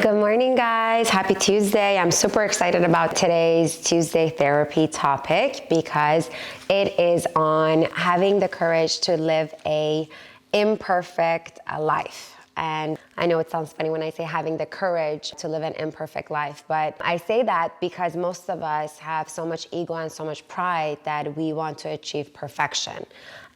Good morning, guys. Happy Tuesday. I'm super excited about today's Tuesday therapy topic because it is on having the courage to live a imperfect life. And I know it sounds funny when I say having the courage to live an imperfect life, but I say that because most of us have so much ego and so much pride that we want to achieve perfection.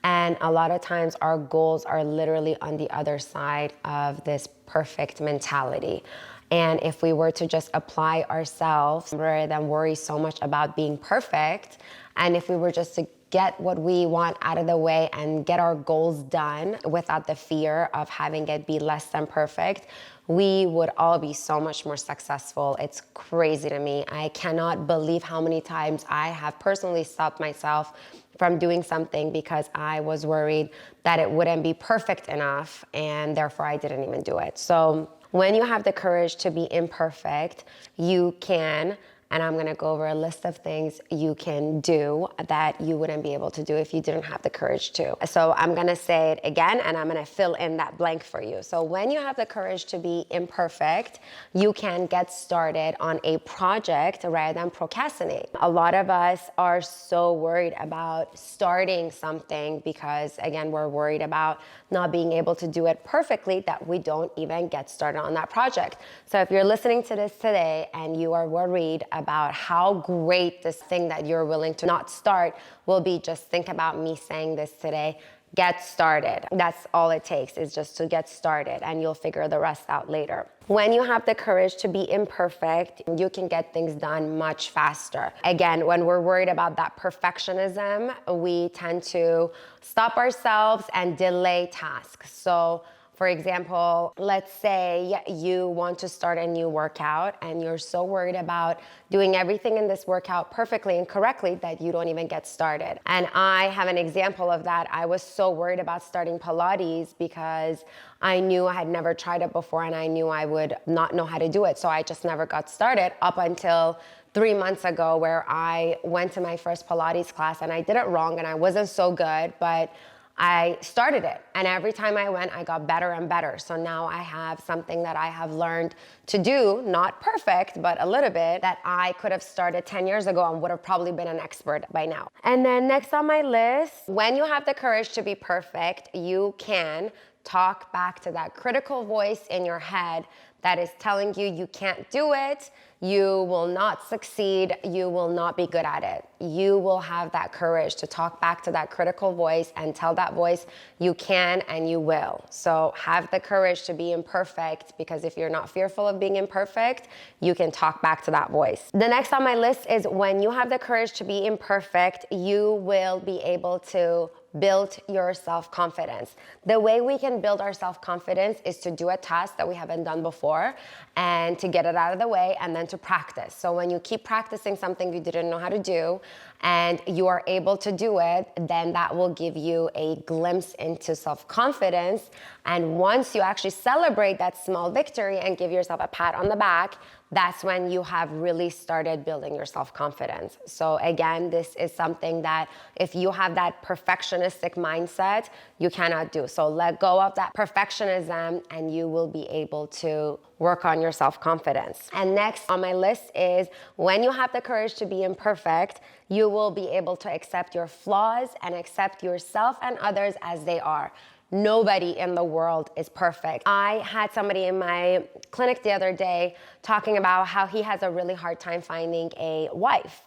And a lot of times our goals are literally on the other side of this perfect mentality. And if we were to just apply ourselves rather than worry so much about being perfect, and if we were just to get what we want out of the way and get our goals done without the fear of having it be less than perfect, we would all be so much more successful. It's crazy to me. I cannot believe how many times I have personally stopped myself from doing something because I was worried that it wouldn't be perfect enough and therefore I didn't even do it. So when you have the courage to be imperfect, you can, and I'm gonna go over a list of things you can do that you wouldn't be able to do if you didn't have the courage to. So I'm gonna say it again, and I'm gonna fill in that blank for you. So when you have the courage to be imperfect, you can get started on a project rather than procrastinate. A lot of us are so worried about starting something because, again, we're worried about not being able to do it perfectly that we don't even get started on that project. So if you're listening to this today and you are worried about how great this thing that you're willing to not start will be, just think about me saying this today. Get started. That's all it takes, is just to get started, and you'll figure the rest out later. When you have the courage to be imperfect, you can get things done much faster. Again, when we're worried about that perfectionism, we tend to stop ourselves and delay tasks. So for example, let's say you want to start a new workout and you're so worried about doing everything in this workout perfectly and correctly that you don't even get started. And I have an example of that. I was so worried about starting Pilates because I knew I had never tried it before and I knew I would not know how to do it. So I just never got started up until 3 months ago, where I went to my first Pilates class and I did it wrong and I wasn't so good, but I started it, and every time I went, I got better and better. So now I have something that I have learned to do, not perfect, but a little bit, that I could have started 10 years ago and would have probably been an expert by now. And then next on my list, when you have the courage to be perfect, you can talk back to that critical voice in your head that is telling you you can't do it, you will not succeed, you will not be good at it. You will have that courage to talk back to that critical voice and tell that voice you can and you will. So have the courage to be imperfect, because if you're not fearful of being imperfect, you can talk back to that voice. The next on my list is when you have the courage to be imperfect, you will be able to build your self-confidence. The way we can build our self-confidence is to do a task that we haven't done before and to get it out of the way, and then to practice. So when you keep practicing something you didn't know how to do and you are able to do it, then that will give you a glimpse into self-confidence. And once you actually celebrate that small victory and give yourself a pat on the back, that's when you have really started building your self-confidence. So again, this is something that if you have that perfectionistic mindset, you cannot do. So let go of that perfectionism and you will be able to work on your self-confidence. And next on my list is when you have the courage to be imperfect, you will be able to accept your flaws and accept yourself and others as they are. Nobody in the world is perfect. I had somebody in my clinic the other day talking about how he has a really hard time finding a wife.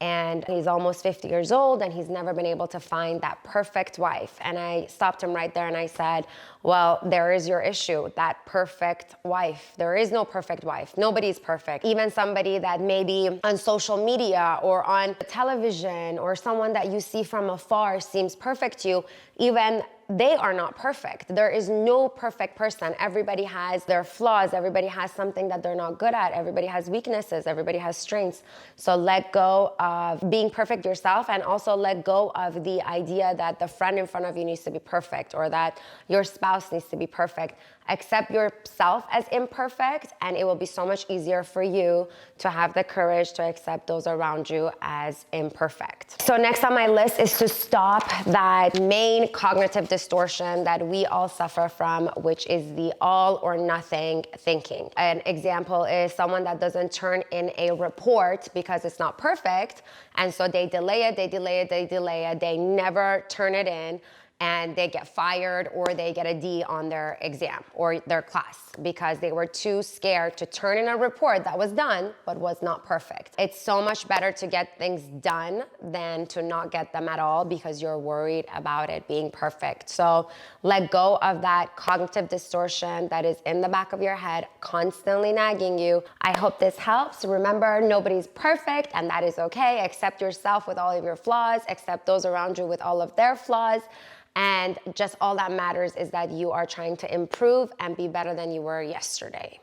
And he's almost 50 years old and he's never been able to find that perfect wife. And I stopped him right there and I said, well, there is your issue, that perfect wife. There is no perfect wife. Nobody's perfect. Even somebody that maybe on social media or on television or someone that you see from afar seems perfect to you, even they are not perfect. There is no perfect person. Everybody has their flaws. Everybody has something that they're not good at. Everybody has weaknesses. Everybody has strengths. So let go of being perfect yourself, and also let go of the idea that the friend in front of you needs to be perfect, or that your spouse spouse needs to be perfect. Accept yourself as imperfect, and it will be so much easier for you to have the courage to accept those around you as imperfect. So next on my list is to stop that main cognitive distortion that we all suffer from, which is the all or nothing thinking. An example is someone that doesn't turn in a report because it's not perfect, and so they delay it, they never turn it in, and they get fired or they get a D on their exam or their class because they were too scared to turn in a report that was done but was not perfect. It's so much better to get things done than to not get them at all because you're worried about it being perfect. So let go of that cognitive distortion that is in the back of your head, constantly nagging you. I hope this helps. Remember, nobody's perfect, and that is okay. Accept yourself with all of your flaws, accept those around you with all of their flaws. And just all that matters is that you are trying to improve and be better than you were yesterday.